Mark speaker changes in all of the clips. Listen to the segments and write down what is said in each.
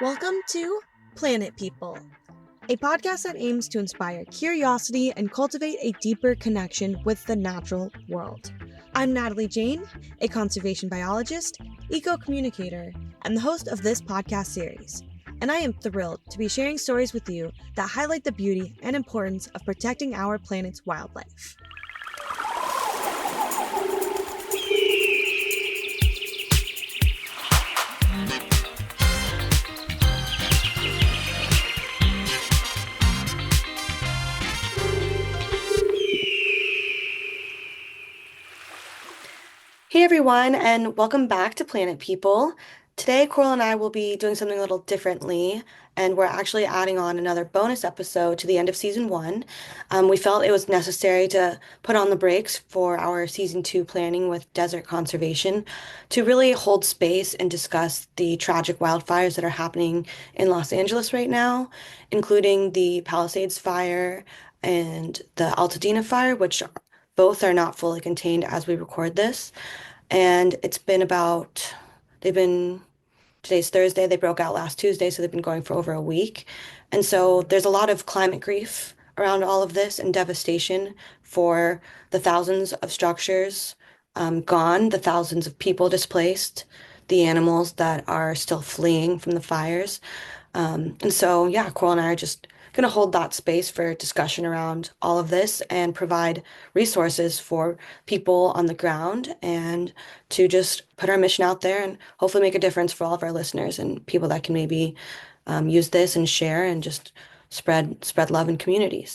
Speaker 1: Welcome to Planet People, a podcast that aims to inspire curiosity and cultivate a deeper connection with the natural world. I'm Natalie Jane, a conservation biologist, eco communicator, and the host of this podcast series. And I am thrilled to be sharing stories with you that highlight the beauty and importance of protecting our planet's wildlife.
Speaker 2: Hey everyone, and welcome back to Planet People. Today, Coral and I will be doing something a little differently, and we're actually adding on another bonus episode to the end of season one. We felt it was necessary to put on the brakes for our season two planning with desert conservation to really hold space and discuss the tragic wildfires that are happening in Los Angeles right now, including the Palisades fire and the Altadena fire, which both are not fully contained as we record this. And it's been about, they've been, today's Thursday, they broke out last Tuesday, so they've been going for over a week. And so there's a lot of climate grief around all of this and devastation for the thousands of structures gone, the thousands of people displaced, the animals that are still fleeing from the fires. Yeah, Coral and I are just going to hold that space for discussion around all of this and provide resources for people on the ground and to just put our mission out there and hopefully make a difference for all of our listeners and people that can maybe use this and share and just spread love and community.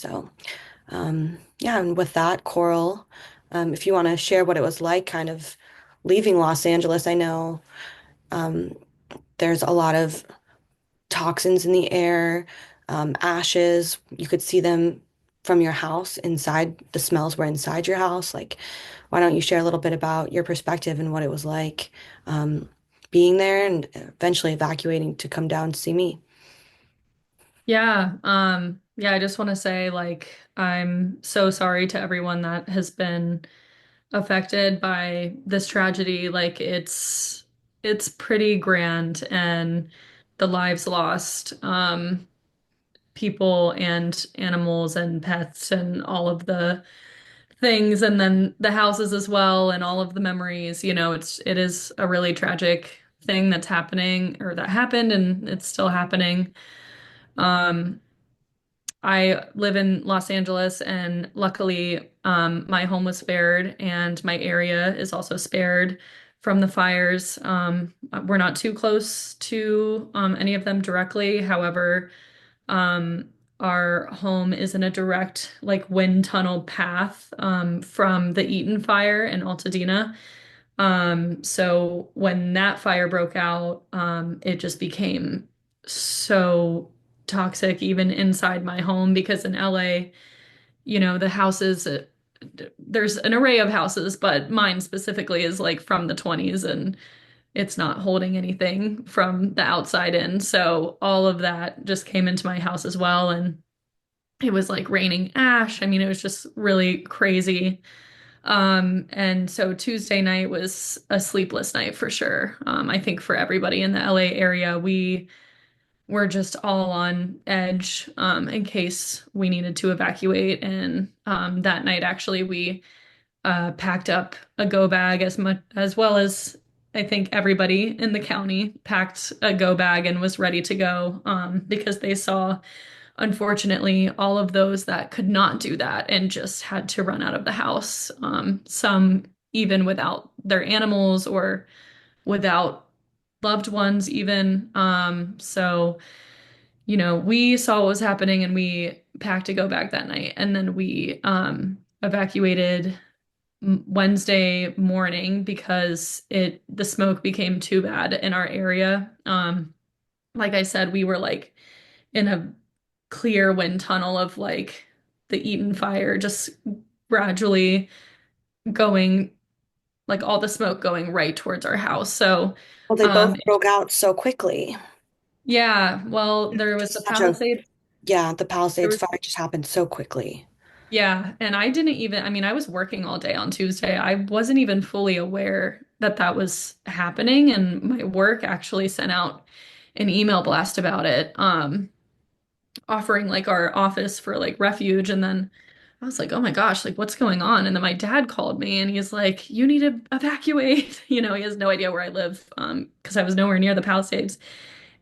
Speaker 2: Yeah, and with that, Coral, if you want to share what it was like kind of leaving Los Angeles, I know um, there's a lot of toxins in the air, ashes. You could see them from your house inside. The smells were inside your house. Like, why don't you share a little bit about your perspective and what it was like um, being there and eventually evacuating to come down to see me?
Speaker 3: Yeah, I just want to say I'm so sorry to everyone that has been affected by this tragedy. It's pretty grand and the lives lost, people and animals and pets and all of the things and then the houses as well and all of the memories. It is a really tragic thing that's happening or that happened and it's still happening. Um I live in Los Angeles, and luckily, my home was spared, and my area is also spared from the fires. We're not too close to any of them directly. However, um, our home is in a direct, wind tunnel path from the Eaton fire in Altadena. So when that fire broke out, it just became so toxic even inside my home because in LA, the houses, there's an array of houses, but mine specifically is like from the 20s and it's not holding anything from the outside in. So all of that just came into my house as well. And it was like raining ash. I mean, it was just really crazy. And so Tuesday night was a sleepless night for sure. I think for everybody in the LA area, we were just all on edge, in case we needed to evacuate. And that night, actually, we packed up a go bag as much as well as I think everybody in the county packed a go bag and was ready to go, because they saw, unfortunately, all of those that could not do that and just had to run out of the house. Some even without their animals or without loved ones, even. We saw what was happening and we packed a go bag that night. And then we evacuated Wednesday morning because the smoke became too bad in our area. Like I said, we were like in a clear wind tunnel of like the Eaton fire just gradually going, like all the smoke going right towards our house. So,
Speaker 2: Well, they both broke out so quickly.
Speaker 3: yeah, well, there was the
Speaker 2: Just such a,
Speaker 3: Palisades.
Speaker 2: yeah, the
Speaker 3: There
Speaker 2: Palisades
Speaker 3: was,
Speaker 2: fire just happened so quickly.
Speaker 3: yeah, and I mean, I was working all day on Tuesday. I wasn't even fully aware that that was happening, and my work actually sent out an email blast about it, offering like our office for like refuge. And then I was like, oh my gosh, like what's going on? And then my dad called me and he's like, you need to evacuate. He has no idea where I live, because I was nowhere near the Palisades.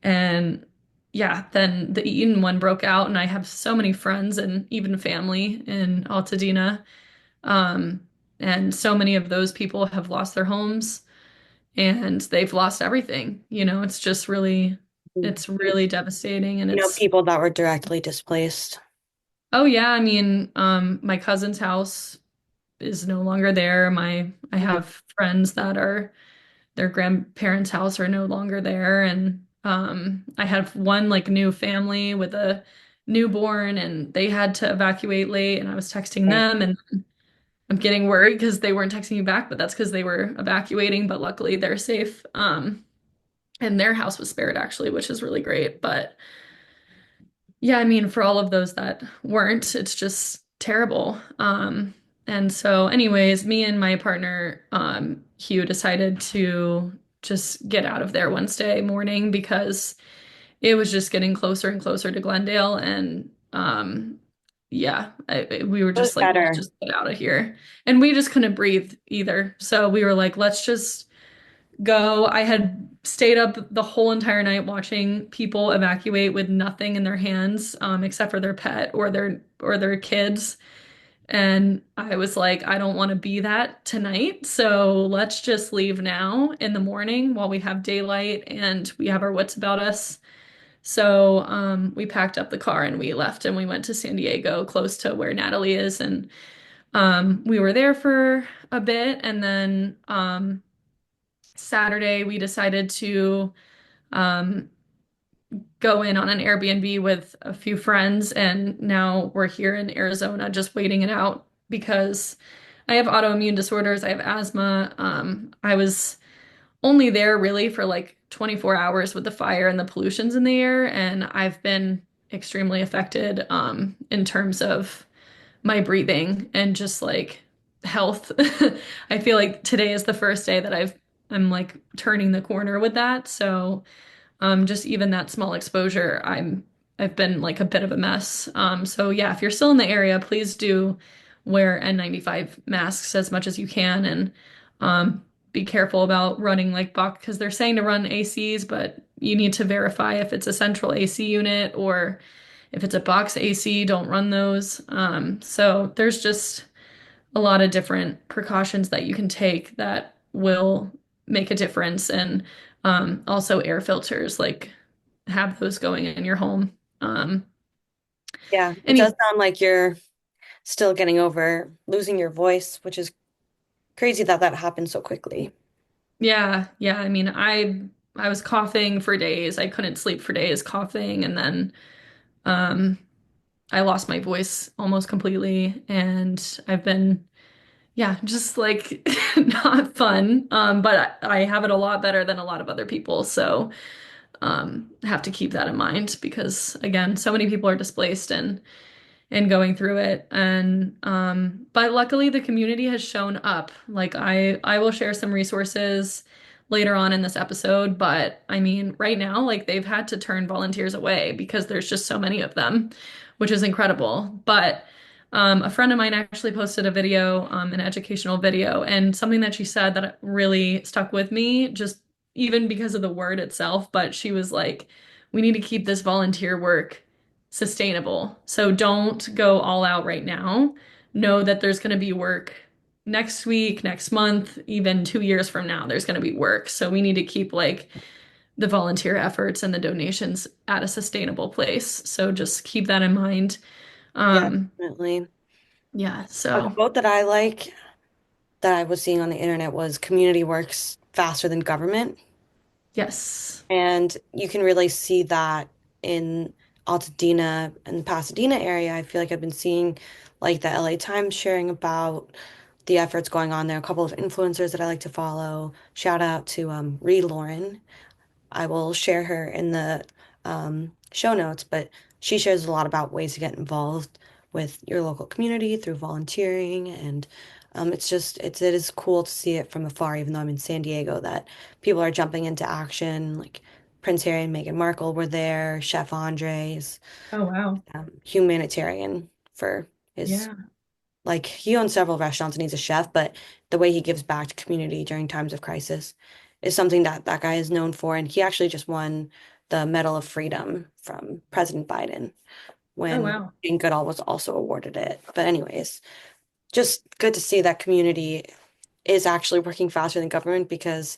Speaker 3: And yeah, then the Eaton one broke out, and I have so many friends and even family in Altadena. Um, and so many of those people have lost their homes and they've lost everything. It's
Speaker 2: You
Speaker 3: really devastating. And
Speaker 2: know,
Speaker 3: it's,
Speaker 2: people that were directly displaced.
Speaker 3: oh yeah, I mean, my cousin's house is no longer there. I
Speaker 2: Mhm.
Speaker 3: have friends that are, their grandparents' house are no longer there. And I have one like new family with a newborn, and they had to evacuate late, and I was texting
Speaker 2: Right.
Speaker 3: them, and I'm getting worried because they weren't texting me back, but that's because they were evacuating, but luckily they're safe. And their house was spared actually, which is really great. But yeah, I mean, for all of those that weren't, it's just terrible. And so anyways, me and my partner, Hugh, decided to just get out of there Wednesday morning because it was just getting closer and closer to Glendale. And yeah, we were
Speaker 2: It was
Speaker 3: just like, let's
Speaker 2: better.
Speaker 3: just get out of here. And we just couldn't breathe either. So we were like, let's just go. I had stayed up the whole entire night watching people evacuate with nothing in their hands, except for their pet or their kids. And I was like, I don't want to be that tonight. So let's just leave now in the morning while we have daylight and we have our wits about us. So we packed up the car and we left and we went to San Diego, close to where Natalie is. And we were there for a bit. And then Saturday, we decided to um, go in on an Airbnb with a few friends, and now we're here in Arizona just waiting it out because I have autoimmune disorders, I have asthma. I was only there really for like 24 hours with the fire and the pollutions in the air, and I've been extremely affected in terms of my breathing and just like health. I feel like today is the first day that I'm like turning the corner with that. So just even that small exposure, I've been like a bit of a mess. So yeah, if you're still in the area, please do wear N95 masks as much as you can, and be careful about running like buck because they're saying to run ACs, but you need to verify if it's a central AC unit or if it's a box AC, don't run those. So there's just a lot of different precautions that you can take that will make a difference. And also air filters, like have those going in your home. Um,
Speaker 2: Yeah, it
Speaker 3: any,
Speaker 2: does sound like you're still getting over losing your voice, which is crazy that that happened so quickly.
Speaker 3: yeah, yeah. I mean, I was coughing for days. I couldn't sleep for days coughing, and then um, I lost my voice almost completely, and I've been yeah, just like not fun. But I have it a lot better than a lot of other people. So have to keep that in mind because again, so many people are displaced and going through it. And but luckily the community has shown up. Like I will share some resources later on in this episode, but I mean, right now, like they've had to turn volunteers away because there's just so many of them, which is incredible. But a friend of mine actually posted a video, an educational video, and something that she said that really stuck with me, just even because of the word itself. But she was like, we need to keep this volunteer work sustainable. So don't go all out right now. Know that there's going to be work next week, next month, even 2 years from now, there's going to be work. So we need to keep like the volunteer efforts and the donations at a sustainable place. So just keep that in mind.
Speaker 2: Yeah,
Speaker 3: Um,
Speaker 2: definitely.
Speaker 3: yeah,
Speaker 2: A
Speaker 3: so
Speaker 2: quote that I like that I was seeing on the internet was community works faster than government.
Speaker 3: yes.
Speaker 2: And you can really see that in Altadena and the Pasadena area. I feel like I've been seeing like the LA Times sharing about the efforts going on there. A couple of influencers that I like to follow. Shout out to Reed Lauren. I will share her in the show notes, but she shares a lot about ways to get involved with your local community through volunteering, and it is cool to see it from afar, even though I'm in San Diego, that people are jumping into action, like Prince Harry and Meghan Markle were there, Chef Andres,
Speaker 3: Oh, wow.
Speaker 2: humanitarian for his,
Speaker 3: Yeah.
Speaker 2: like, he owns several restaurants and he's a chef, but the way he gives back to community during times of crisis is something that that guy is known for. And he actually just won the Medal of Freedom from President Biden
Speaker 3: Oh,
Speaker 2: when
Speaker 3: wow.
Speaker 2: Jane Goodall was also awarded it. But anyways, just good to see that community is actually working faster than government because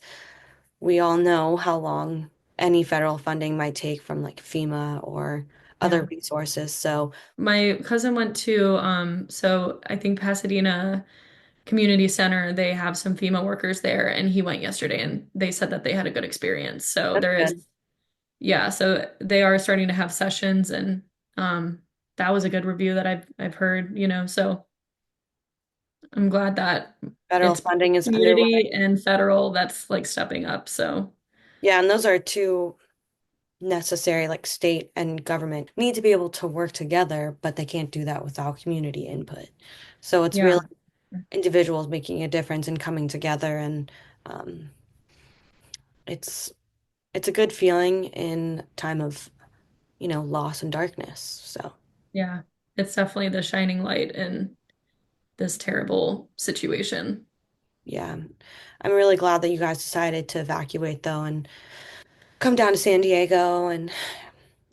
Speaker 2: we all know how long any federal funding might take from like FEMA or other
Speaker 3: Yeah.
Speaker 2: resources. So
Speaker 3: My cousin went to, so I think Pasadena Community Center, they have some FEMA workers there, and he went yesterday and they said that they had a good experience. So
Speaker 2: that's
Speaker 3: there is,
Speaker 2: good.
Speaker 3: yeah, so they are starting to have sessions and that was a good review that I've heard, so I'm glad that
Speaker 2: Federal
Speaker 3: it's
Speaker 2: funding is underway.
Speaker 3: community and federal that's like stepping up. So
Speaker 2: Yeah, and those are two necessary, like state and government need to be able to work together, but they can't do that without community input. So it's really
Speaker 3: yeah,
Speaker 2: individuals making a difference and coming together, and um, it's it's a good feeling in time of, loss and darkness. So
Speaker 3: yeah, it's definitely the shining light in this terrible situation.
Speaker 2: yeah, I'm really glad that you guys decided to evacuate though and come down to San Diego. And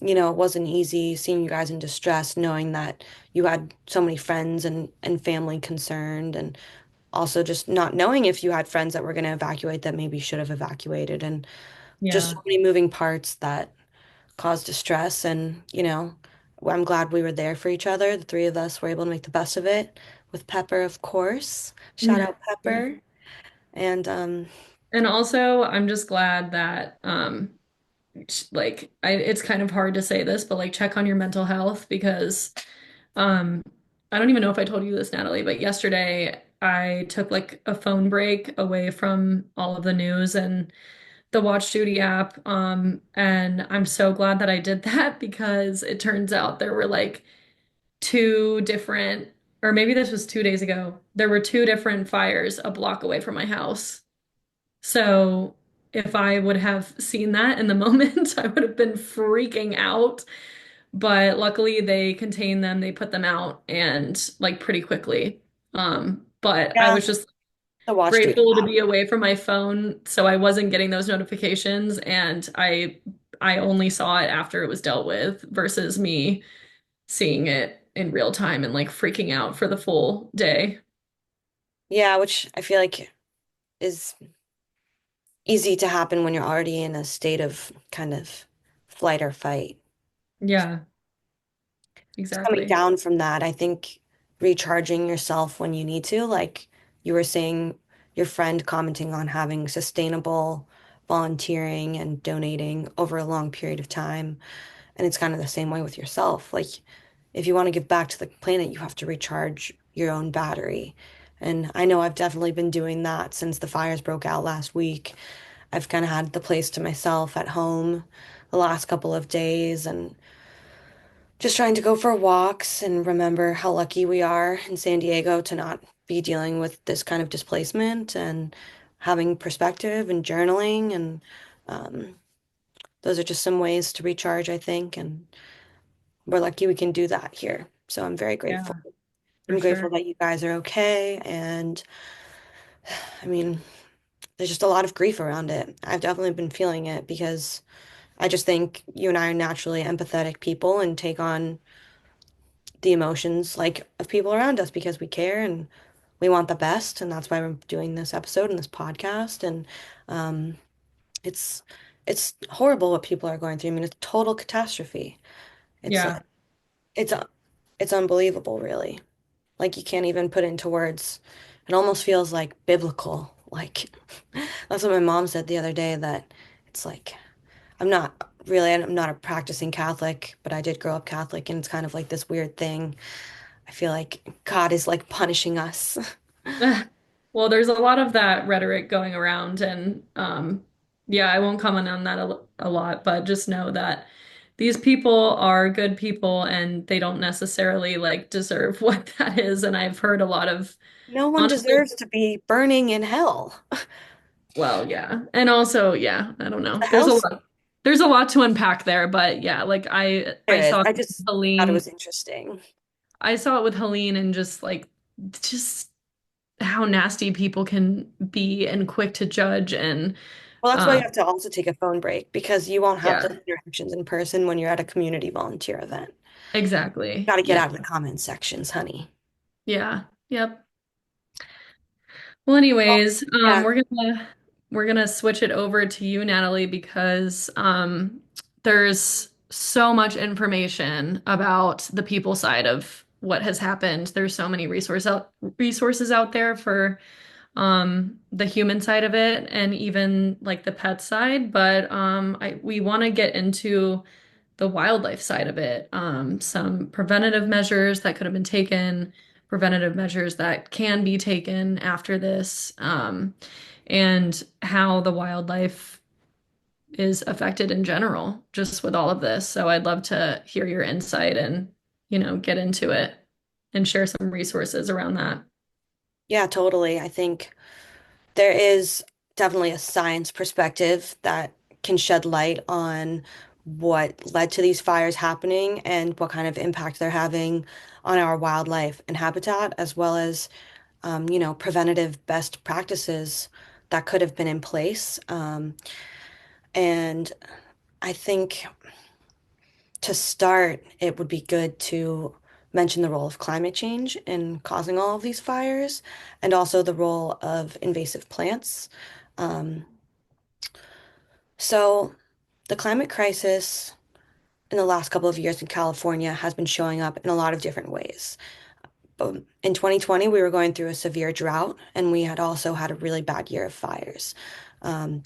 Speaker 2: it wasn't easy seeing you guys in distress, knowing that you had so many friends and family concerned, and also just not knowing if you had friends that were going to evacuate that maybe should have evacuated, and just
Speaker 3: Yeah.
Speaker 2: so many moving parts that caused distress. And I'm glad we were there for each other. The three of us were able to make the best of it with Pepper, of course. Shout out Pepper. And
Speaker 3: And also, I'm just glad that like it's kind of hard to say this, but like check on your mental health because um I don't even know if I told you this, Natalie, but yesterday I took like a phone break away from all of the news and the Watch Duty app. And I'm so glad that I did that because it turns out there were like two different, or maybe this was 2 days ago, there were two different fires a block away from my house. So if I would have seen that in the moment, I would have been freaking out. But luckily they contained them, they put them out and like pretty quickly. But I
Speaker 2: yeah,
Speaker 3: was just
Speaker 2: the Watch Duty
Speaker 3: grateful to
Speaker 2: app.
Speaker 3: be away from my phone so I wasn't getting those notifications and I only saw it after it was dealt with versus me seeing it in real time and like freaking out for the full day.
Speaker 2: Yeah, which I feel like is easy to happen when you're already in a state of kind of flight or fight.
Speaker 3: Yeah,
Speaker 2: So coming
Speaker 3: exactly.
Speaker 2: down from that, I think recharging yourself when you need to, like you were saying, your friend commenting on having sustainable volunteering and donating over a long period of time. And it's kind of the same way with yourself. Like if you want to give back to the planet, you have to recharge your own battery. And I know I've definitely been doing that since the fires broke out last week. I've kind of had the place to myself at home the last couple of days and just trying to go for walks and remember how lucky we are in San Diego to not be dealing with this kind of displacement and having perspective and journaling. And um, those are just some ways to recharge, I think. And we're lucky we can do that here. So I'm very
Speaker 3: Yeah,
Speaker 2: grateful.
Speaker 3: for
Speaker 2: I'm grateful
Speaker 3: sure.
Speaker 2: that you guys are okay. And I mean, there's just a lot of grief around it. I've definitely been feeling it because I just think you and I are naturally empathetic people and take on the emotions like of people around us because we care and we want the best. And that's why we're doing this episode and this podcast. And um, it's it's horrible what people are going through. I mean, it's total catastrophe. It's
Speaker 3: Yeah.
Speaker 2: like it's it's unbelievable, really. Like you can't even put it into words. It almost feels like biblical. Like that's what my mom said the other day, that it's like I'm not a practicing Catholic, but I did grow up Catholic, and it's kind of like this weird thing. I feel like God is like punishing us.
Speaker 3: Well, there's a lot of that rhetoric going around, and yeah, I won't comment on that a lot, but just know that these people are good people and they don't necessarily like deserve what that is. And I've heard a lot of
Speaker 2: No one
Speaker 3: honestly,
Speaker 2: deserves to be burning in hell.
Speaker 3: well, yeah. And also, yeah, I don't know.
Speaker 2: The
Speaker 3: There's a
Speaker 2: hell's
Speaker 3: lot. there's a lot to unpack there, but yeah, like
Speaker 2: There
Speaker 3: I
Speaker 2: is.
Speaker 3: saw
Speaker 2: I just thought it
Speaker 3: Helene,
Speaker 2: was interesting.
Speaker 3: I saw it with Helene and just how nasty people can be and quick to judge and
Speaker 2: Well, that's why you
Speaker 3: um
Speaker 2: have to also take a phone break because you won't have
Speaker 3: yeah,
Speaker 2: those interactions in person when you're at a community volunteer event.
Speaker 3: exactly.
Speaker 2: Got to get
Speaker 3: Yeah.
Speaker 2: out of the comment sections, honey.
Speaker 3: Yeah. Yep. Well,
Speaker 2: Well,
Speaker 3: anyways,
Speaker 2: yeah.
Speaker 3: we're gonna switch it over to you, Natalie, because there's so much information about the people side of what has happened. There's so many resources out there for the human side of it and even like the pet side, but we want to get into the wildlife side of it. Some preventative measures that could have been taken, preventative measures that can be taken after this, and how the wildlife is affected in general, just with all of this. So I'd love to hear your insight and, get into it and share some resources around that.
Speaker 2: Yeah, totally. I think there is definitely a science perspective that can shed light on what led to these fires happening and what kind of impact they're having on our wildlife and habitat, as well as, preventative best practices that could have been in place. And I think to start, it would be good to mention the role of climate change in causing all of these fires and also the role of invasive plants. Um, so, the climate crisis in the last couple of years in California has been showing up in a lot of different ways. In 2020, we were going through a severe drought, and we had also had a really bad year of fires.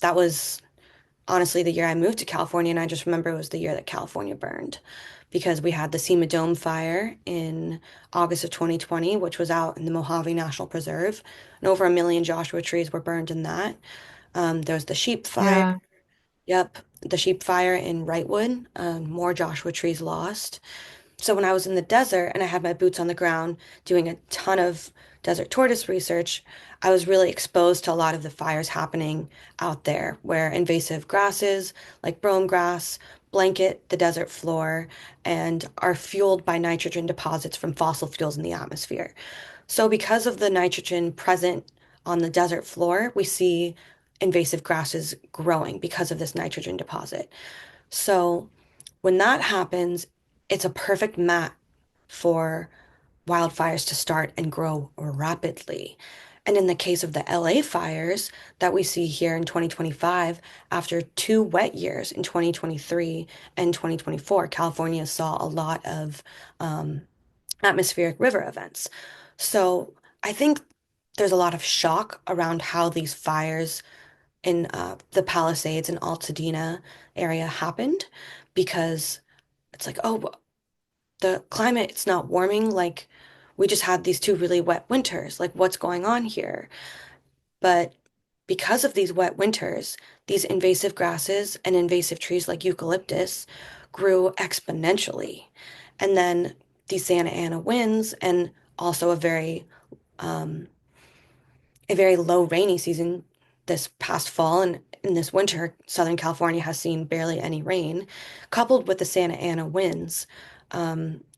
Speaker 2: That was honestly the year I moved to California, and I just remember it was the year that California burned because we had the Cima Dome fire in August of 2020, which was out in the Mojave National Preserve, and over 1 million Joshua trees were burned in that. There was the sheep fire.
Speaker 3: Yeah.
Speaker 2: Yep, the sheep fire in Wrightwood, more Joshua trees lost. So when I was in the desert and I had my boots on the ground doing a ton of desert tortoise research, I was really exposed to a lot of the fires happening out there where invasive grasses like brome grass blanket the desert floor and are fueled by nitrogen deposits from fossil fuels in the atmosphere. So because of the nitrogen present on the desert floor, we see invasive grasses growing because of this nitrogen deposit. So when that happens, it's a perfect mat for wildfires to start and grow rapidly. And in the case of the LA fires that we see here in 2025, after 2 wet years in 2023 and 2024, California saw a lot of atmospheric river events. So I think there's a lot of shock around how these fires in the Palisades and Altadena area happened because it's like, oh, the climate, it's not warming. Like, we just had these 2 really wet winters. Like, what's going on here? But because of these wet winters, these invasive grasses and invasive trees like eucalyptus grew exponentially. And then these Santa Ana winds and also um, a very low rainy season this past fall and in this winter, Southern California has seen barely any rain, coupled with the Santa Ana winds,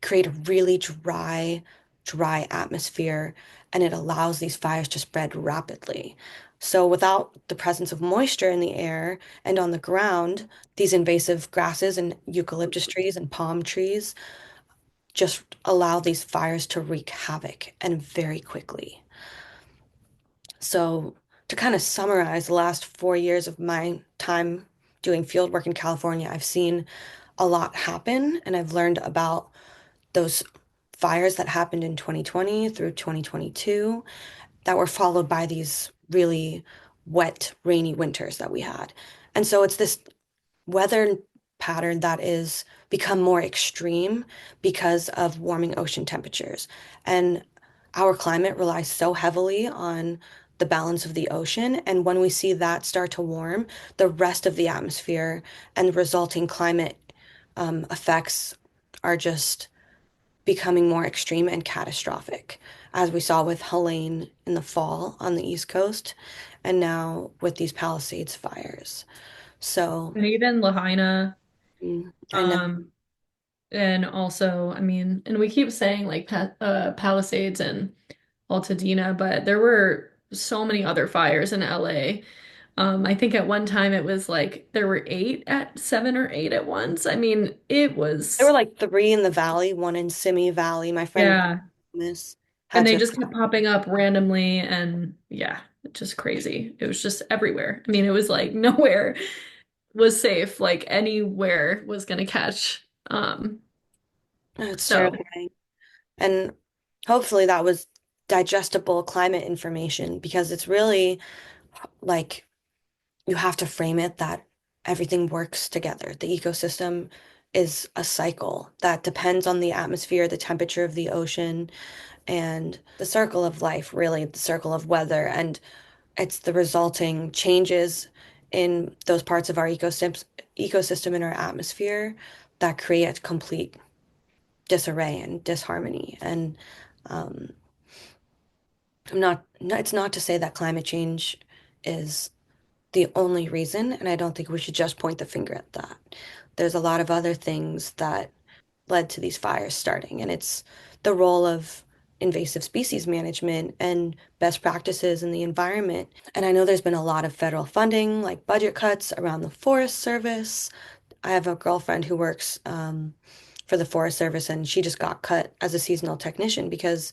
Speaker 2: create a really dry atmosphere, and it allows these fires to spread rapidly. So without the presence of moisture in the air and on the ground, these invasive grasses and eucalyptus trees and palm trees just allow these fires to wreak havoc and very quickly. So, to kind of summarize the last 4 years of my time doing field work in California, I've seen a lot happen and I've learned about those fires that happened in 2020 through 2022 that were followed by these really wet, rainy winters that we had. And so it's this weather pattern that is become more extreme because of warming ocean temperatures. And our climate relies so heavily on the balance of the ocean. And when we see that start to warm, the rest of the atmosphere and the resulting climate effects are just becoming more extreme and catastrophic, as we saw with Helene in the fall on the East Coast, and now with these Palisades fires. So,
Speaker 3: And even Lahaina,
Speaker 2: I know
Speaker 3: um, and also, I mean, and we keep saying like Palisades and Altadena, but there were so many other fires in LA. I think at one time it was like there were seven or eight at once. I mean, it
Speaker 2: there were
Speaker 3: was,
Speaker 2: like three in the valley, one in Simi Valley. My friend
Speaker 3: yeah.
Speaker 2: Miss
Speaker 3: And
Speaker 2: had
Speaker 3: they
Speaker 2: to.
Speaker 3: just kept popping up randomly and yeah, just crazy. It was just everywhere. I mean, it was like nowhere was safe, like anywhere was gonna catch.
Speaker 2: It's
Speaker 3: So
Speaker 2: terrifying. And hopefully that was digestible climate information because it's really like you have to frame it that everything works together. The ecosystem is a cycle that depends on the atmosphere, the temperature of the ocean, and the circle of life, really, the circle of weather. And it's the resulting changes in those parts of our ecosystem in our atmosphere that create complete disarray and disharmony. And um, it's not to say that climate change is the only reason, and I don't think we should just point the finger at that. There's a lot of other things that led to these fires starting, and it's the role of invasive species management and best practices in the environment. And I know there's been a lot of federal funding, like budget cuts around the Forest Service. I have a girlfriend who works for the Forest Service, and she just got cut as a seasonal technician because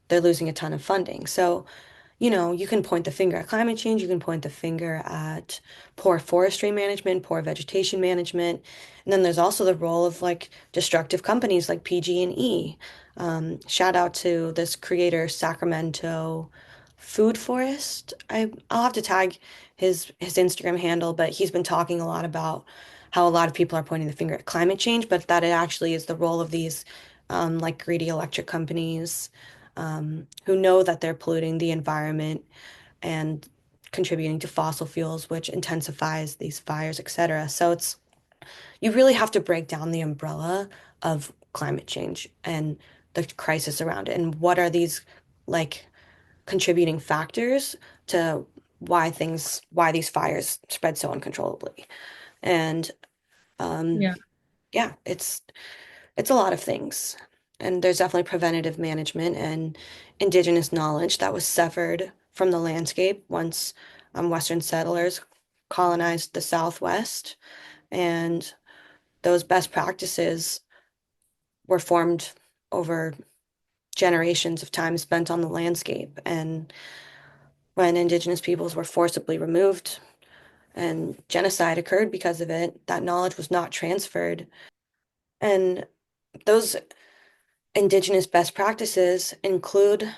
Speaker 2: they're losing a ton of funding. So you can point the finger at climate change, you can point the finger at poor forestry management, poor vegetation management. And then there's also the role of like destructive companies like PG&E. Shout out to this creator, Sacramento Food Forest. I'll have to tag his Instagram handle, but he's been talking a lot about how a lot of people are pointing the finger at climate change, but that it actually is the role of these like greedy electric companies who know that they're polluting the environment and contributing to fossil fuels, which intensifies these fires, etc. So you really have to break down the umbrella of climate change and the crisis around it, and what are these like contributing factors to why these fires spread so uncontrollably. And um,
Speaker 3: yeah.
Speaker 2: yeah, it's a lot of things. And there's definitely preventative management and indigenous knowledge that was severed from the landscape once Western settlers colonized the Southwest. And those best practices were formed over generations of time spent on the landscape. And when indigenous peoples were forcibly removed and genocide occurred because of it, that knowledge was not transferred. And those indigenous best practices include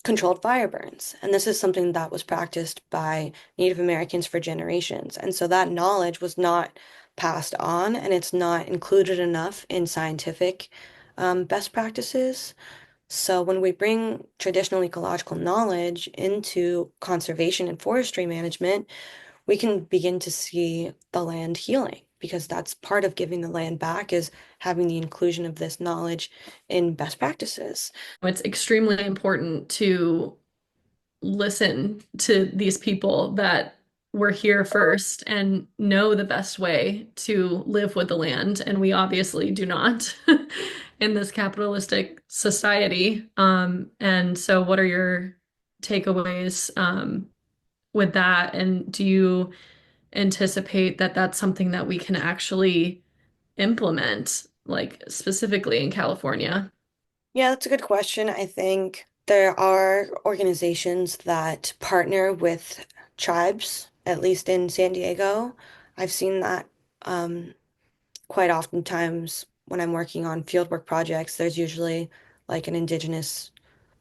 Speaker 2: controlled fire burns. And this is something that was practiced by Native Americans for generations. And so that knowledge was not passed on and it's not included enough in scientific best practices. So when we bring traditional ecological knowledge into conservation and forestry management, we can begin to see the land healing because that's part of giving the land back is having the inclusion of this knowledge in best practices.
Speaker 3: It's extremely important to listen to these people that were here first and know the best way to live with the land. And we obviously do not in this capitalistic society. And so, what are your takeaways with that? And do you anticipate that that's something that we can actually implement, like specifically in California?
Speaker 2: Yeah, that's a good question. I think there are organizations that partner with tribes, at least in San Diego. I've seen that um, quite oftentimes when I'm working on fieldwork projects. There's usually like an indigenous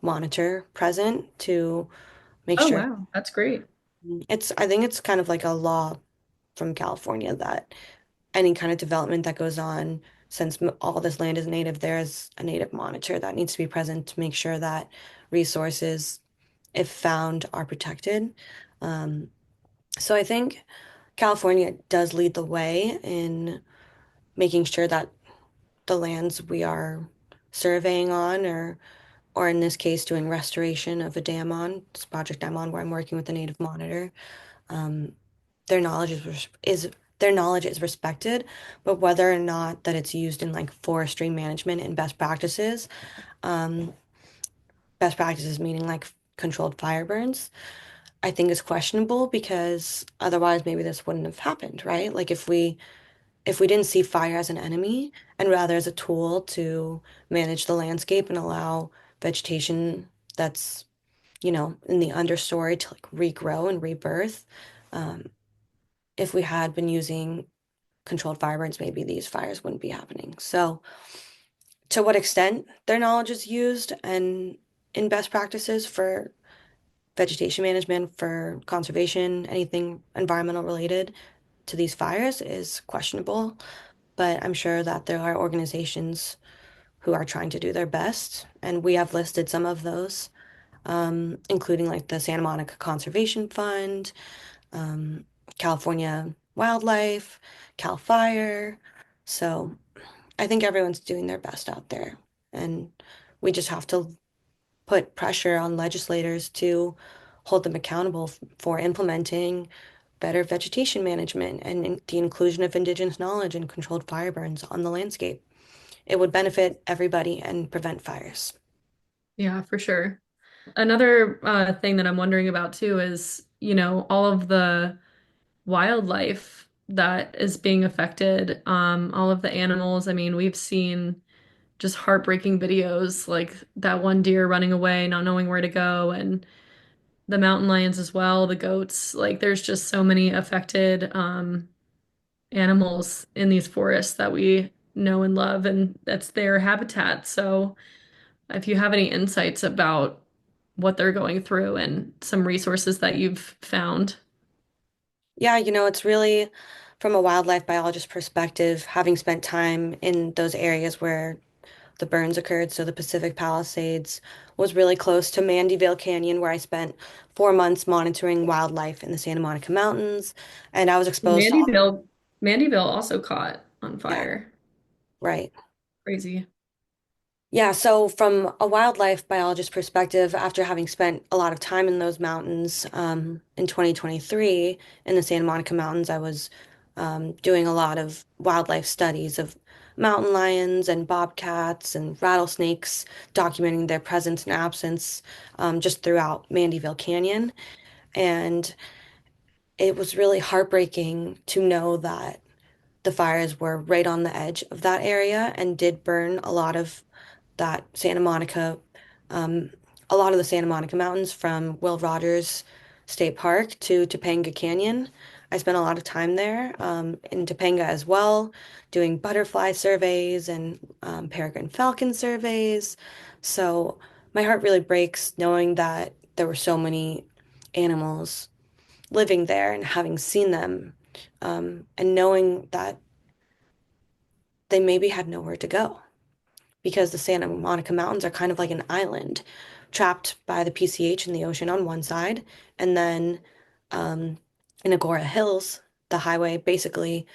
Speaker 2: monitor present to make
Speaker 3: Oh,
Speaker 2: sure.
Speaker 3: wow, that's great.
Speaker 2: I think it's kind of like a law from California that any kind of development that goes on, since all this land is native, there is a native monitor that needs to be present to make sure that resources, if found, are protected. Um, so I think California does lead the way in making sure that the lands we are surveying on or in this case doing restoration of a dam on, this project I'm on where I'm working with the native monitor, um, their knowledge is their knowledge is respected, but whether or not that it's used in like forestry management and um, best practices meaning like controlled fire burns, I think is questionable because otherwise maybe this wouldn't have happened, right? Like if we didn't see fire as an enemy and rather as a tool to manage the landscape and allow vegetation that's, in the understory to like regrow and rebirth, um, if we had been using controlled fire burns, maybe these fires wouldn't be happening. So, to what extent their knowledge is used and in best practices for vegetation management, for conservation, anything environmental related to these fires is questionable. But I'm sure that there are organizations who are trying to do their best, and we have listed some of those, including like the Santa Monica Conservation Fund, um, California Wildlife, Cal Fire. So I think everyone's doing their best out there. And we just have to put pressure on legislators to hold them accountable for implementing better vegetation management and the inclusion of indigenous knowledge and controlled fire burns on the landscape. It would benefit everybody and prevent fires.
Speaker 3: Yeah, for sure. Another thing that I'm wondering about too is, all of the wildlife that is being affected, all of the animals. I mean, we've seen just heartbreaking videos like that one deer running away, not knowing where to go, and the mountain lions as well, the goats. Like, there's just so many affected animals in these forests that we know and love, and that's their habitat. So, if you have any insights about what they're going through and some resources that you've found.
Speaker 2: Yeah, it's really from a wildlife biologist perspective, having spent time in those areas where the burns occurred. So the Pacific Palisades was really close to Mandyville Canyon, where I spent 4 months monitoring wildlife in the Santa Monica Mountains. And I was exposed to,
Speaker 3: Mandyville also caught on
Speaker 2: yeah,
Speaker 3: fire.
Speaker 2: right.
Speaker 3: Crazy.
Speaker 2: Yeah, so from a wildlife biologist perspective, after having spent a lot of time in those mountains, in 2023 in the Santa Monica Mountains, I was doing a lot of wildlife studies of mountain lions and bobcats and rattlesnakes, documenting their presence and absence just throughout Mandyville Canyon. And it was really heartbreaking to know that the fires were right on the edge of that area and did burn that Santa Monica, um, a lot of the Santa Monica Mountains from Will Rogers State Park to Topanga Canyon. I spent a lot of time there, in Topanga as well, doing butterfly surveys and peregrine falcon surveys. So my heart really breaks knowing that there were so many animals living there and having seen them, and knowing that they maybe had nowhere to go because the Santa Monica Mountains are kind of like an island trapped by the PCH in the ocean on one side, and then um, in Agora Hills, the highway basically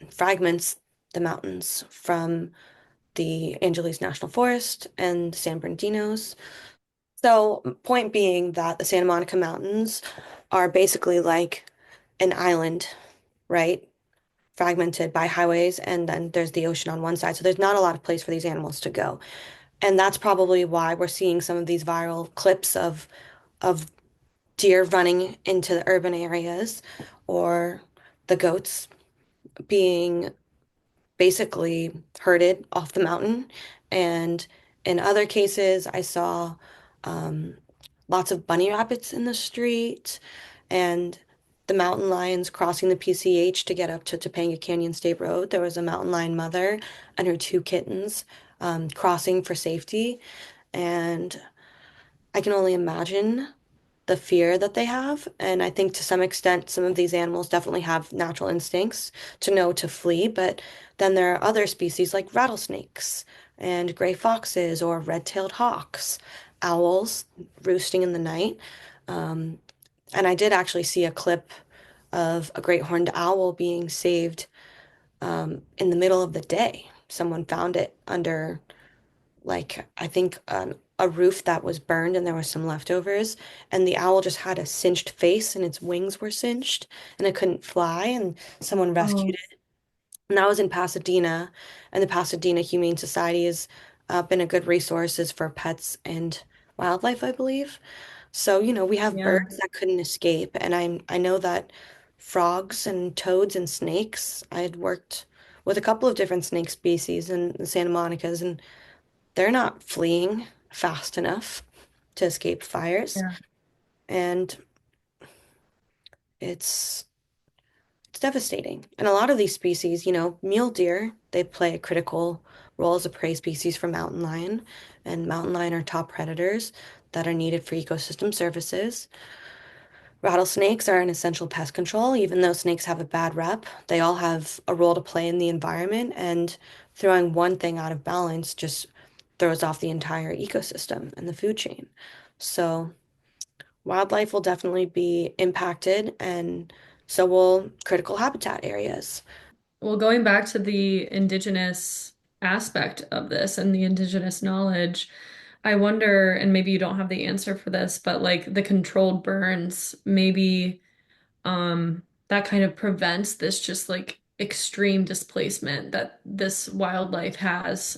Speaker 2: fragments the mountains from the Angeles National Forest and San Bernardinos. So, point being that the Santa Monica Mountains are basically like an island, right? Fragmented by highways, and then there's the ocean on one side. So there's not a lot of place for these animals to go. And that's probably why we're seeing some of these viral clips of deer running into the urban areas or the goats being basically herded off the mountain. And in other cases, I saw um, lots of bunny rabbits in the street and the mountain lions crossing the PCH to get up to Topanga Canyon State Road. There was a mountain lion mother and her two kittens crossing for safety. And I can only imagine the fear that they have. And I think to some extent, some of these animals definitely have natural instincts to know to flee. But then there are other species like rattlesnakes and gray foxes or red-tailed hawks, owls roosting in the night. Um, and I did actually see a clip of a great horned owl being saved in the middle of the day. Someone found it under, like, I think a roof that was burned and there was some leftovers, and the owl just had a singed face and its wings were singed and it couldn't fly, and someone rescued
Speaker 3: Oh,
Speaker 2: it. And that was in Pasadena, and the Pasadena Humane Society has been a good resources for pets and wildlife, I believe. So, we have
Speaker 3: yeah.
Speaker 2: birds that couldn't escape, and I know that frogs and toads and snakes, I had worked with a couple of different snake species in the Santa Monica's, and they're not fleeing fast enough to escape fires.
Speaker 3: Yeah.
Speaker 2: And it's it's devastating. And a lot of these species, mule deer, they play a critical role as a prey species for mountain lion, and mountain lion are top predators that are needed for ecosystem services. Rattlesnakes are an essential pest control, even though snakes have a bad rep. They all have a role to play in the environment, and throwing one thing out of balance just throws off the entire ecosystem and the food chain. So, wildlife will definitely be impacted, and so will critical habitat areas.
Speaker 3: Well, going back to the indigenous aspect of this and the indigenous knowledge, I wonder, and maybe you don't have the answer for this, but like the controlled burns, maybe that kind of prevents this just like extreme displacement that this wildlife has.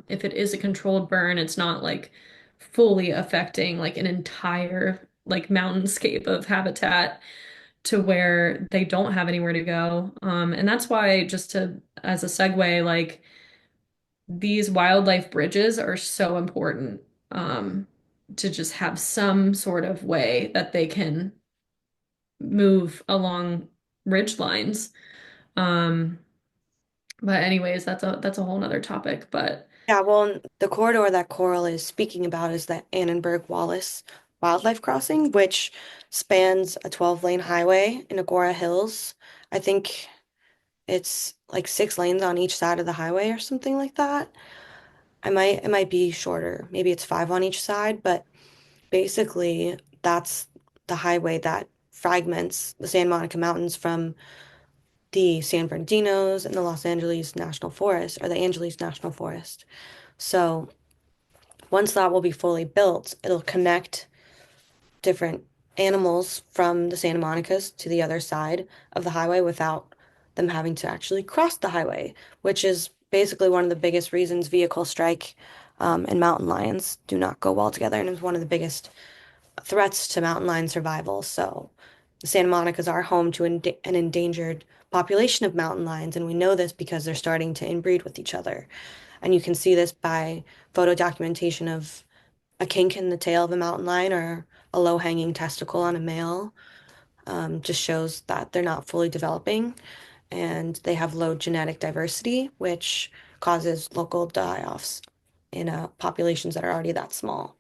Speaker 3: If it is a controlled burn, it's not like fully affecting like an entire like mountainscape of habitat to where they don't have anywhere to go. And that's why, just to as a segue, like these wildlife bridges are so important, to just have some sort of way that they can move along ridge lines. Um, but anyways, that's a whole nother topic. But
Speaker 2: Yeah, well, the corridor that Coral is speaking about is the Annenberg-Wallace Wildlife Crossing, which spans a 12-lane highway in Agora Hills. I think it's like 6 lanes on each side of the highway or something like that. It might be shorter. Maybe it's five on each side, but basically that's the highway that fragments the Santa Monica Mountains from the San Bernardinos and the Los Angeles National Forest, or the Angeles National Forest. So once that will be fully built, it'll connect different animals from the Santa Monicas to the other side of the highway without them having to actually cross the highway, which is basically one of the biggest reasons vehicle strike and mountain lions do not go well together, and is one of the biggest threats to mountain lion survival. So the Santa Monicas are home to an endangered population of mountain lions, and we know this because they're starting to inbreed with each other. And you can see this by photo documentation of a kink in the tail of a mountain lion or a low-hanging testicle on a male. Just shows that they're not fully developing and they have low genetic diversity, which causes local die-offs in populations that are already that small.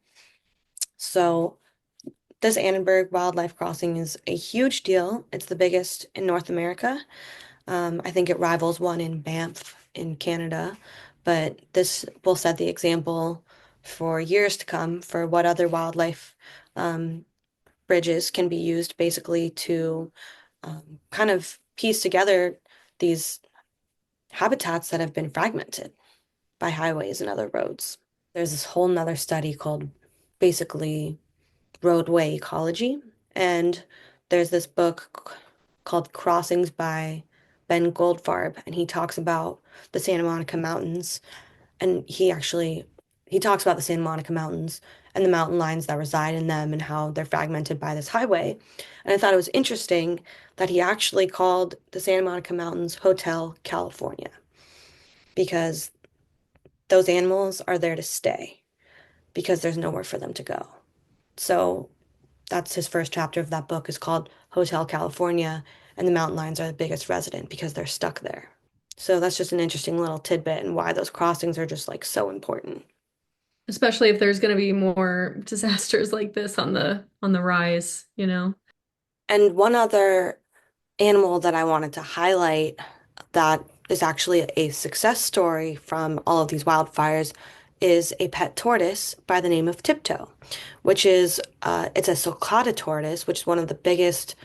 Speaker 2: So this Annenberg Wildlife Crossing is a huge deal. It's the biggest in North America. I think it rivals one in Banff in Canada, but this will set the example for years to come for what other wildlife um, bridges can be used basically to kind of piece together these habitats that have been fragmented by highways and other roads. There's this whole nother study called basically roadway ecology. And there's this book called Crossings by Ben Goldfarb, and he talks about the Santa Monica Mountains. And he talks about the Santa Monica Mountains and the mountain lions that reside in them and how they're fragmented by this highway. And I thought it was interesting that he actually called the Santa Monica Mountains Hotel California because those animals are there to stay because there's nowhere for them to go. So that's his first chapter of that book is called Hotel California, and the mountain lions are the biggest resident because they're stuck there. So that's just an interesting little tidbit and why those crossings are just like so important.
Speaker 3: especially if there's going to be more disasters like this on the rise, you know.
Speaker 2: And one other animal that I wanted to highlight that is actually a success story from all of these wildfires is a pet tortoise by the name of Tiptoe, which is it's a sulcata tortoise, which is one of the biggest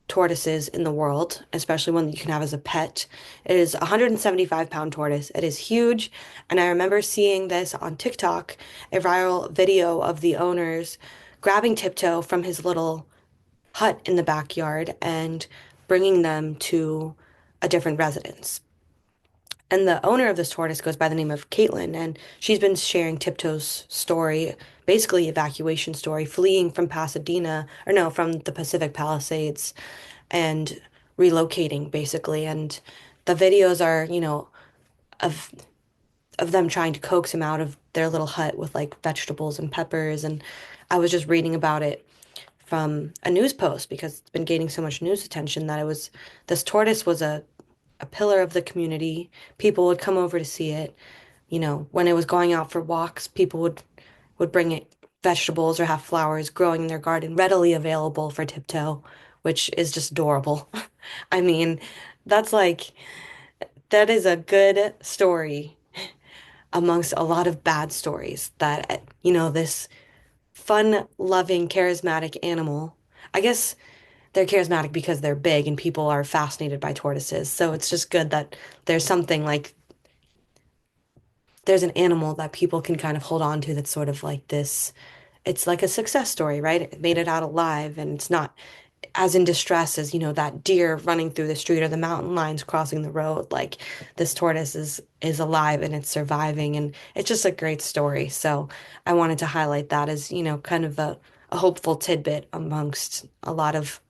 Speaker 2: tortoises in the world, especially one that you can have as a pet. It is a 175-pound tortoise. It is huge. And I remember seeing this on TikTok, a viral video of the owners grabbing Tiptoe from his little hut in the backyard and bringing them to a different residence. And the owner of this tortoise goes by the name of Caitlin, and she's been sharing Tiptoe's story, basically evacuation story, fleeing from Pasadena, or no, from the Pacific Palisades and relocating basically. And the videos are, of them trying to coax him out of their little hut with like vegetables and peppers. And I was just reading about it from a news post because it's been gaining so much news attention that it was this tortoise was a pillar of the community. People would come over to see it. When it was going out for walks, people would bring it vegetables or have flowers growing in their garden readily available for Tiptoe, which is just adorable. I mean, that's like that is a good story amongst a lot of bad stories that, this fun-loving, charismatic animal. I guess they're charismatic because they're big and people are fascinated by tortoises. So it's just good that there's something like there's an animal that people can kind of hold on to that's sort of like this. It's like a success story, right? It made it out alive and it's not as in distress as, that deer running through the street or the mountain lions crossing the road. Like this tortoise is alive and it's surviving and it's just a great story. So I wanted to highlight that as, kind of a hopeful tidbit amongst a lot of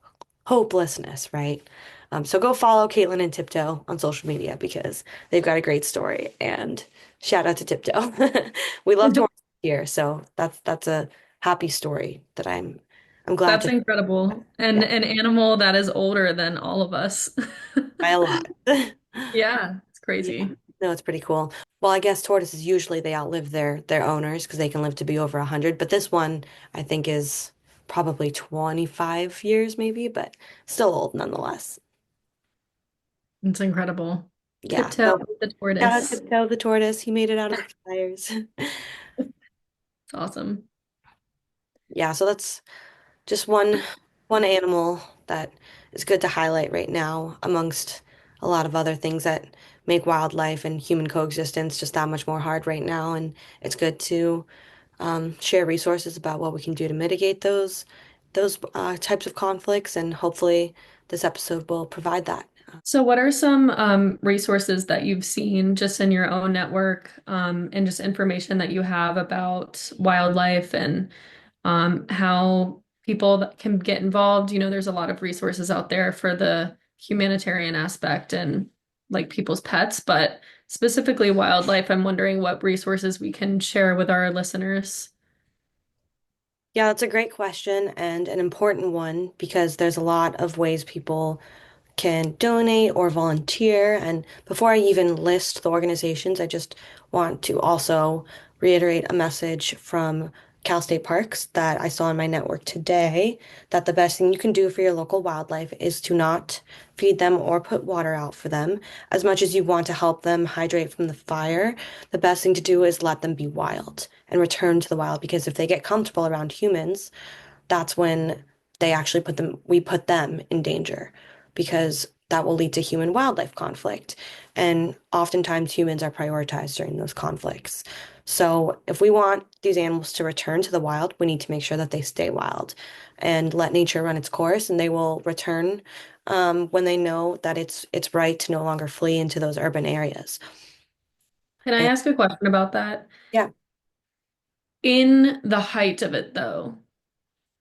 Speaker 2: hopelessness, right? So go follow Caitlin and Tiptoe on social media because they've got a great story. And shout out to Tiptoe. We love tortoises here, so that's a happy story that I'm glad
Speaker 3: That's
Speaker 2: to.
Speaker 3: incredible. And
Speaker 2: Yeah,
Speaker 3: an animal that is older than all of us.
Speaker 2: by a lot.
Speaker 3: Yeah, it's
Speaker 2: Yeah,
Speaker 3: crazy.
Speaker 2: no, it's pretty cool. Well, I guess tortoises usually they outlive their owners because they can live to be over 100. But this one, I think, is probably 25 years, maybe, but still old nonetheless.
Speaker 3: It's incredible.
Speaker 2: Yeah.
Speaker 3: Tiptoe
Speaker 2: So
Speaker 3: the
Speaker 2: shout out
Speaker 3: tortoise.
Speaker 2: to Tiptoe the tortoise. He made it out of the fires.
Speaker 3: It's awesome.
Speaker 2: Yeah. So that's just one animal that is good to highlight right now amongst a lot of other things that make wildlife and human coexistence just that much more hard right now. And it's good to share resources about what we can do to mitigate those types of conflicts, and hopefully this episode will provide that.
Speaker 3: So, what are some resources that you've seen just in your own network and just information that you have about wildlife and how people that can get involved? There's a lot of resources out there for the humanitarian aspect and like people's pets, but specifically wildlife, I'm wondering what resources we can share with our listeners.
Speaker 2: Yeah, that's a great question and an important one because there's a lot of ways people can donate or volunteer. And before I even list the organizations, I just want to also reiterate a message from Cal State Parks that I saw in my network today that the best thing you can do for your local wildlife is to not feed them or put water out for them. As much as you want to help them hydrate from the fire, the best thing to do is let them be wild and return to the wild because if they get comfortable around humans, that's when we put them in danger because that will lead to human wildlife conflict. And oftentimes humans are prioritized during those conflicts. So if we want these animals to return to the wild, we need to make sure that they stay wild and let nature run its course, and they will return when they know that it's right to no longer flee into those urban areas.
Speaker 3: Can I
Speaker 2: And
Speaker 3: ask a question about that?
Speaker 2: yeah,
Speaker 3: In the height of it, though,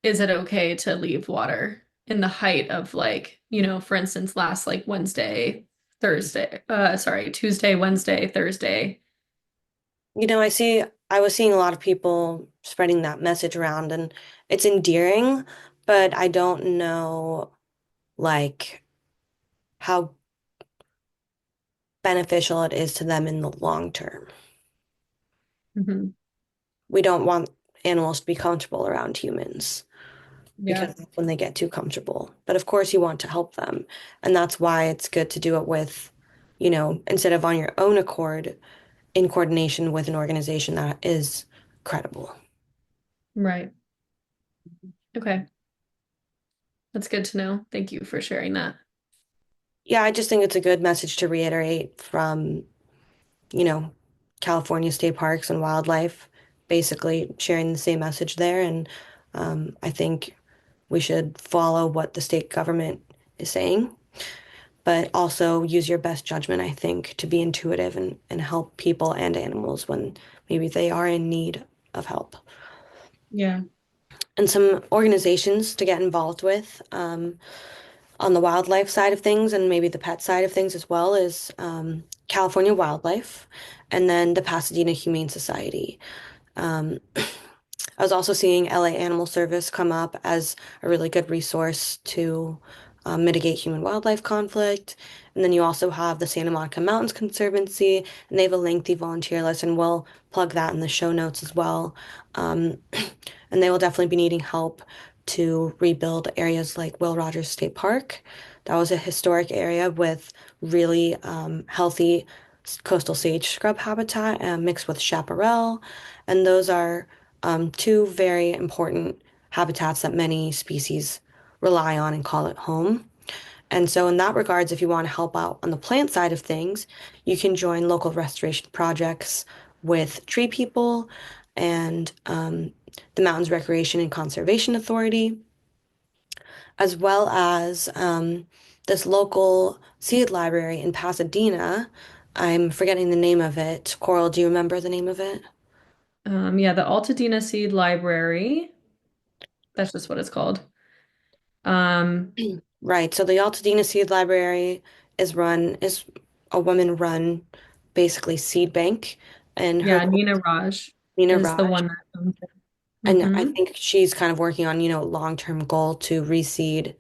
Speaker 3: is it okay to leave water in the height of like, for instance, last like Wednesday, Thursday, sorry, Tuesday, Wednesday, Thursday?
Speaker 2: I was seeing a lot of people spreading that message around, and it's endearing, but I don't know like how beneficial it is to them in the long term.
Speaker 3: Hmm.
Speaker 2: We don't want animals to be comfortable around humans
Speaker 3: Yeah.
Speaker 2: because that's when they get too comfortable. But of course, you want to help them, and that's why it's good to do it with, instead of on your own accord, in coordination with an organization that is credible.
Speaker 3: Right. Okay. That's good to know. Thank you for sharing that.
Speaker 2: Yeah, I just think it's a good message to reiterate from, you know, California state parks and wildlife, basically sharing the same message there. And I think we should follow what the state government is saying, but also use your best judgment, I think, to be intuitive and help people and animals when maybe they are in need of help.
Speaker 3: Yeah.
Speaker 2: And some organizations to get involved with on the wildlife side of things and maybe the pet side of things as well is California Wildlife and then the Pasadena Humane Society. Um, I was also seeing LA Animal Service come up as a really good resource to mitigate human wildlife conflict. And then you also have the Santa Monica Mountains Conservancy, and they have a lengthy volunteer list, and we'll plug that in the show notes as well. Um, and they will definitely be needing help to rebuild areas like Will Rogers State Park. That was a historic area with really healthy coastal sage scrub habitat mixed with chaparral. And those are two very important habitats that many species rely on and call it home. And so, in that regards, if you want to help out on the plant side of things, you can join local restoration projects with Tree People and the Mountains Recreation and Conservation Authority, as well as this local seed library in Pasadena. I'm forgetting the name of it. Coral, do you remember the name of it?
Speaker 3: Yeah, the Altadena Seed Library. That's just what it's called. Um,
Speaker 2: Right. So the Altadena Seed Library is a woman-run, basically seed bank, and her
Speaker 3: yeah,
Speaker 2: goal,
Speaker 3: Nina Raj
Speaker 2: Nina
Speaker 3: is the
Speaker 2: Raj,
Speaker 3: one that owns it.
Speaker 2: and I
Speaker 3: Hmm.
Speaker 2: think she's kind of working on, long-term goal to reseed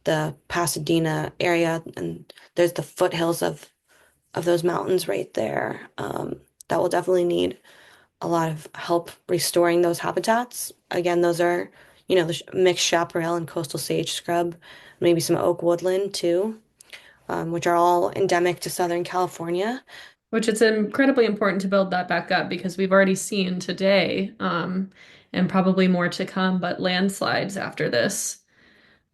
Speaker 2: the Pasadena area, and there's the foothills of those mountains right there. That will definitely need a lot of help restoring those habitats. Again, those are, the mixed chaparral and coastal sage scrub, maybe some oak woodland too, which are all endemic to Southern California.
Speaker 3: Which it's incredibly important to build that back up because we've already seen today, and probably more to come, but landslides after this.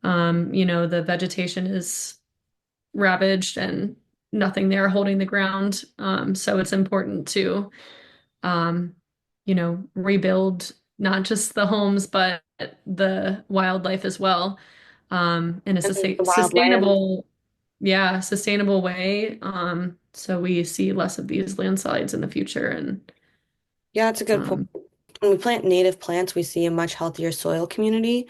Speaker 3: The vegetation is ravaged and nothing there holding the ground. So it's important to, um, rebuild not just the homes, but the wildlife as well, in a
Speaker 2: And the wildland.
Speaker 3: sustainable, yeah, sustainable way. So we see less of these landslides in the future. And
Speaker 2: Yeah, that's a good point.
Speaker 3: um,
Speaker 2: When we plant native plants, we see a much healthier soil community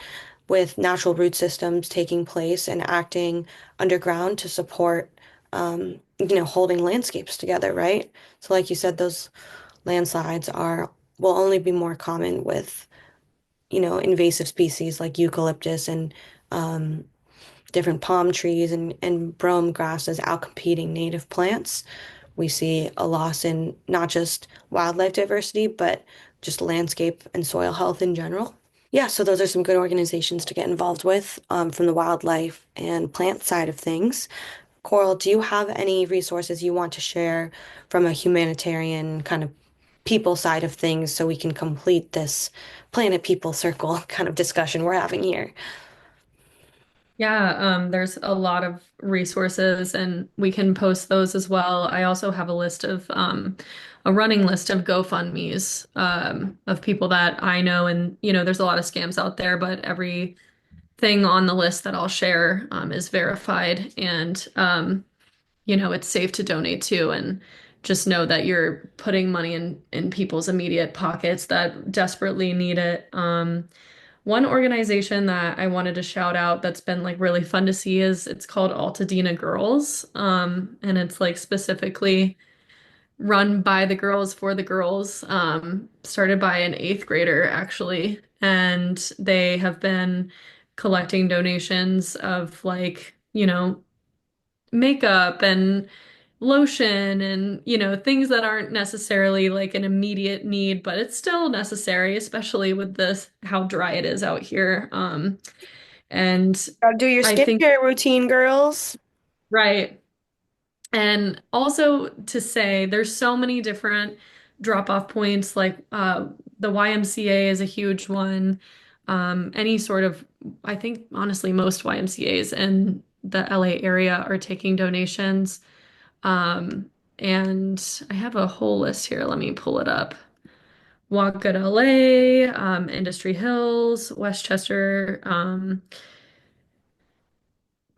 Speaker 2: with natural root systems taking place and acting underground to support, holding landscapes together, right? So, like you said, those landslides will only be more common with, invasive species like eucalyptus and um, different palm trees and brome grasses outcompeting native plants. We see a loss in not just wildlife diversity, but just landscape and soil health in general. Yeah, so those are some good organizations to get involved with from the wildlife and plant side of things. Coral, do you have any resources you want to share from a humanitarian kind of people side of things so we can complete this planet people circle kind of discussion we're having here?
Speaker 3: yeah, there's a lot of resources and we can post those as well. I also have a running list of GoFundMe's, of people that I know. And, there's a lot of scams out there, but everything on the list that I'll share, is verified and, it's safe to donate to. And just know that you're putting money in people's immediate pockets that desperately need it. One organization that I wanted to shout out that's been like really fun to see is it's called Altadena Girls. And it's like specifically run by the girls for the girls, started by an eighth grader actually. And they have been collecting donations of like, makeup and lotion and things that aren't necessarily like an immediate need, but it's still necessary, especially with this how dry it is out here. And
Speaker 2: Gotta do your
Speaker 3: I think
Speaker 2: skincare routine, girls.
Speaker 3: right. And also to say there's so many different drop-off points, like the YMCA is a huge one. Any sort of I think honestly most YMCA's in the LA area are taking donations. Um, and I have a whole list here. Let me pull it up. Walk Good LA, Industry Hills, Westchester,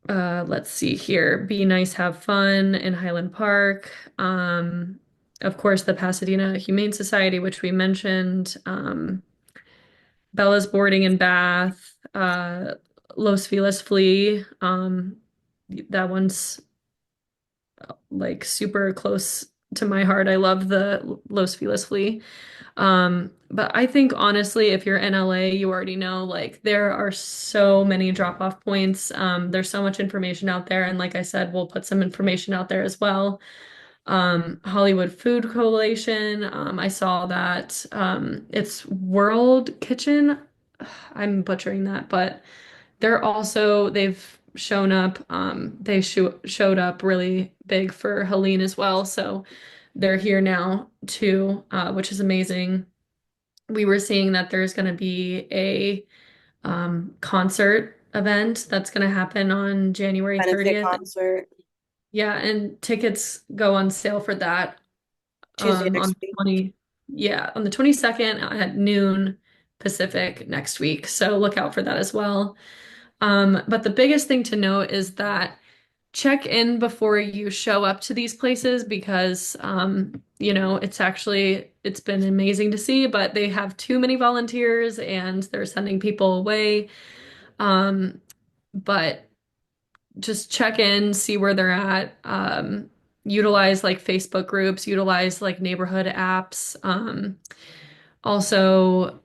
Speaker 3: let's see here. Be Nice, Have Fun in Highland Park. Of course, the Pasadena Humane Society, which we mentioned. Bella's Boarding and Bath. Los Feliz Flea. That one's like super close to my heart. I love the Los Feliz Flea. But I think honestly, if you're in LA, you already know like there are so many drop-off points. There's so much information out there, and like I said, we'll put some information out there as well. Hollywood Food Coalition. I saw that it's World Kitchen. I'm butchering that, but they've shown up. They showed up really big for Helene as well, so they're here now too, which is amazing. We were seeing that there's going to be a concert event that's going to happen on January
Speaker 2: Benefit
Speaker 3: 30th.
Speaker 2: concert
Speaker 3: Yeah, and tickets go on sale for that
Speaker 2: Tuesday
Speaker 3: on
Speaker 2: next
Speaker 3: the
Speaker 2: week.
Speaker 3: 22nd at noon Pacific next week. So look out for that as well. But the biggest thing to note is that check in before you show up to these places because it's been amazing to see, but they have too many volunteers and they're sending people away. But just check in, see where they're at. Utilize like Facebook groups, utilize like neighborhood apps. Also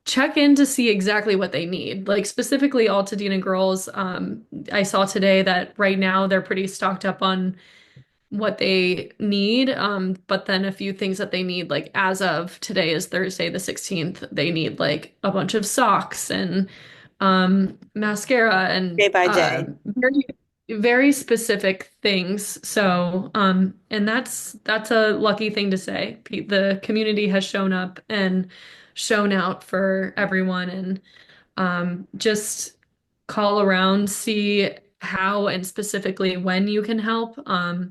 Speaker 3: check in to see exactly what they need. Like specifically Altadena girls. I saw today that right now they're pretty stocked up on what they need. But then a few things that they need, like as of today is Thursday the 16th, they need like a bunch of socks and mascara
Speaker 2: Day
Speaker 3: and
Speaker 2: by day.
Speaker 3: very, very specific things. So, and that's a lucky thing to say. The community has shown up and shown out for everyone and just call around, see how and specifically when you can help. A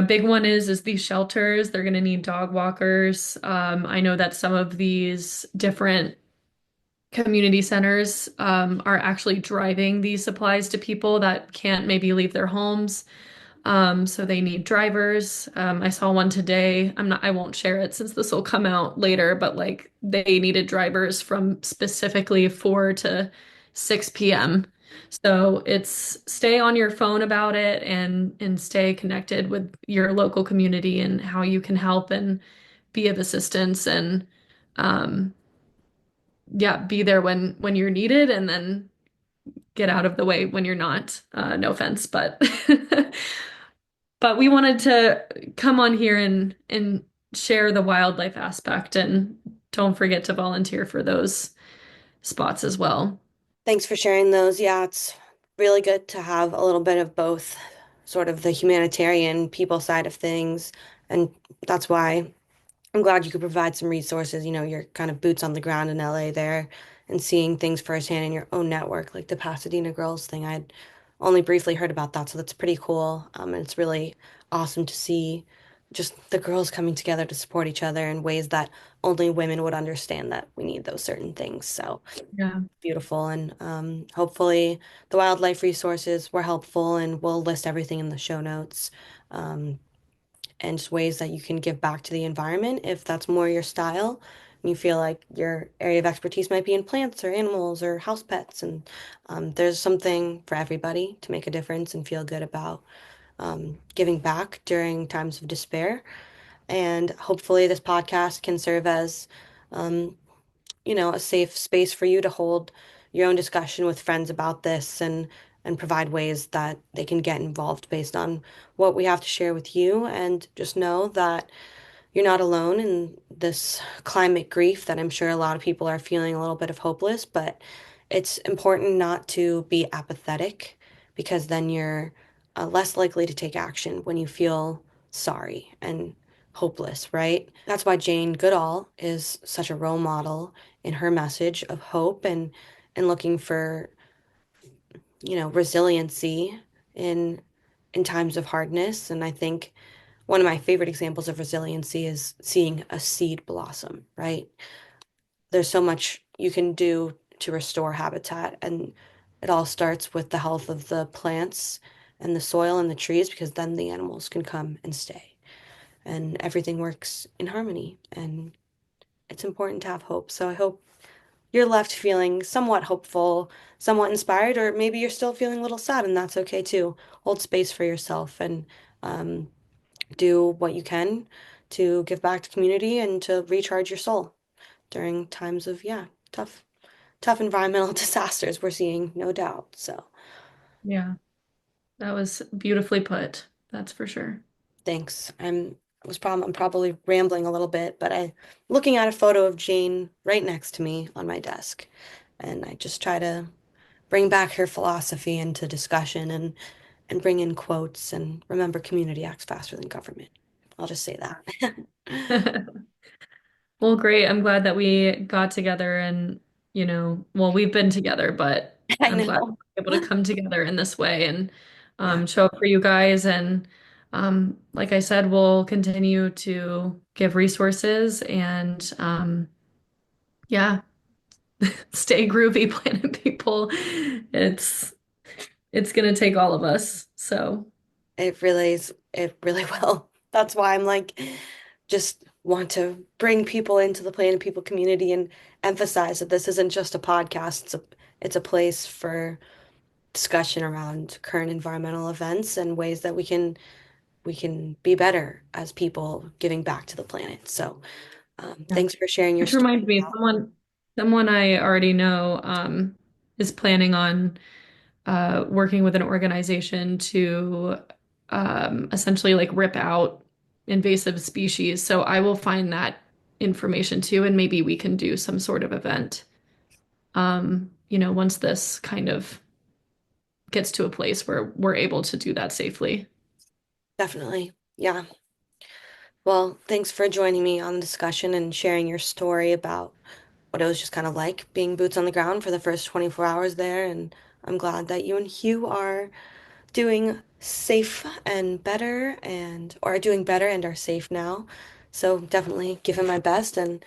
Speaker 3: big one is these shelters. They're going to need dog walkers. I know that some of these different community centers are actually driving these supplies to people that can't maybe leave their homes. So they need drivers. I saw one today. I won't share it since this will come out later, but like they needed drivers from specifically 4 to 6 p.m. So it's stay on your phone about it and stay connected with your local community and how you can help and be of assistance and um yeah, be there when you're needed and then get out of the way when you're not. No offense, but but we wanted to come on here and share the wildlife aspect and don't forget to volunteer for those spots as well.
Speaker 2: Thanks for sharing those. Yeah, it's really good to have a little bit of both, sort of the humanitarian people side of things. And that's why I'm glad you could provide some resources. Your kind of boots on the ground in LA there and seeing things firsthand in your own network, like the Pasadena Girls thing. I'd only briefly heard about that, so that's pretty cool. And it's really awesome to see just the girls coming together to support each other in ways that only women would understand that we need those certain things. So
Speaker 3: Yeah.
Speaker 2: beautiful. And hopefully the wildlife resources were helpful, and we'll list everything in the show notes. Um, and just ways that you can give back to the environment if that's more your style. And you feel like your area of expertise might be in plants or animals or house pets. And there's something for everybody to make a difference and feel good about giving back during times of despair. And hopefully, this podcast can serve as um, a safe space for you to hold your own discussion with friends about this and provide ways that they can get involved based on what we have to share with you. And just know that you're not alone in this climate grief that I'm sure a lot of people are feeling a little bit of hopeless, but it's important not to be apathetic because then you're less likely to take action when you feel sorry and hopeless, right? That's why Jane Goodall is such a role model in her message of hope and and looking for, resiliency in times of hardness. And I think one of my favorite examples of resiliency is seeing a seed blossom, right? There's so much you can do to restore habitat, and it all starts with the health of the plants and the soil and the trees, because then the animals can come and stay and everything works in harmony. And it's important to have hope. So I hope you're left feeling somewhat hopeful, somewhat inspired, or maybe you're still feeling a little sad, and that's okay too. Hold space for yourself and um, do what you can to give back to community and to recharge your soul during times of, yeah, tough environmental disasters we're seeing, no doubt. So
Speaker 3: Yeah, that was beautifully put. That's for sure.
Speaker 2: thanks. I'm probably rambling a little bit, but I looking at a photo of Jane right next to me on my desk, and I just try to bring back her philosophy into discussion and bring in quotes and remember community acts faster than government. I'll just say that.
Speaker 3: Well, great. I'm glad that we got together and, well, we've been together, but
Speaker 2: I
Speaker 3: I'm glad
Speaker 2: know.
Speaker 3: we were able to come together in this way and
Speaker 2: Yeah,
Speaker 3: show up for you guys. And like I said, we'll continue to give resources and yeah, stay groovy, planet people. It's it's gonna take all of us. So
Speaker 2: it really is. It really will. That's why I'm like, just want to bring people into the Planet People community and emphasize that this isn't just a podcast. It's a place for discussion around current environmental events and ways that we can be better as people giving back to the planet. So,
Speaker 3: yeah.
Speaker 2: thanks for sharing your
Speaker 3: Which
Speaker 2: story
Speaker 3: reminds me,
Speaker 2: about.
Speaker 3: someone I already know is planning on working with an organization to essentially like rip out invasive species. So I will find that information too, and maybe we can do some sort of event, once this kind of gets to a place where we're able to do that safely.
Speaker 2: Definitely. Yeah. Well, thanks for joining me on the discussion and sharing your story about what it was just kind of like being boots on the ground for the first 24 hours there. And I'm glad that you and Hugh are doing safe and better and or are doing better and are safe now. So definitely give him my best. And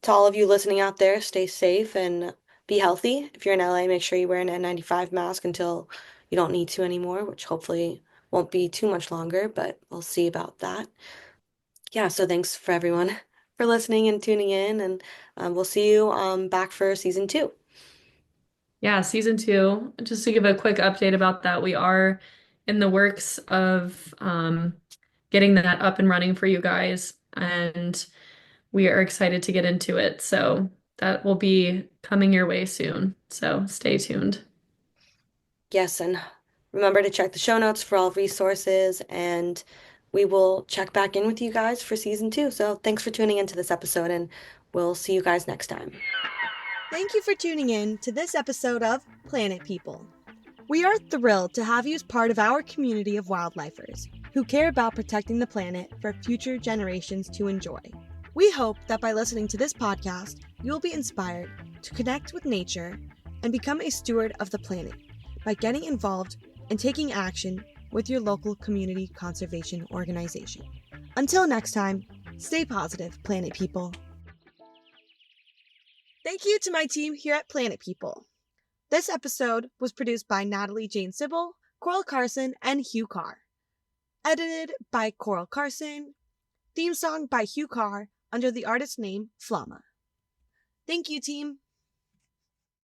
Speaker 2: to all of you listening out there, stay safe and be healthy. If you're in LA, make sure you wear an N95 mask until you don't need to anymore, which hopefully won't be too much longer, but we'll see about that. Yeah, so thanks for everyone for listening and tuning in, and we'll see you back for season 2.
Speaker 3: Yeah, season two, just to give a quick update about that, we are in the works of getting that up and running for you guys, and we are excited to get into it. So that will be coming your way soon. So stay tuned.
Speaker 2: Yes, and remember to check the show notes for all resources, and we will check back in with you guys for season 2. So thanks for tuning into this episode, and we'll see you guys next time.
Speaker 1: Thank you for tuning in to this episode of Planet People. We are thrilled to have you as part of our community of wildlifers who care about protecting the planet for future generations to enjoy. We hope that by listening to this podcast, you will be inspired to connect with nature and become a steward of the planet by getting involved and taking action with your local community conservation organization. Until next time, stay positive, Planet People. Thank you to my team here at Planet People. This episode was produced by Natalie Jane Sybil, Coral Carson, and Hugh Carr. Edited by Coral Carson. Theme song by Hugh Carr under the artist name Flama. Thank you, team.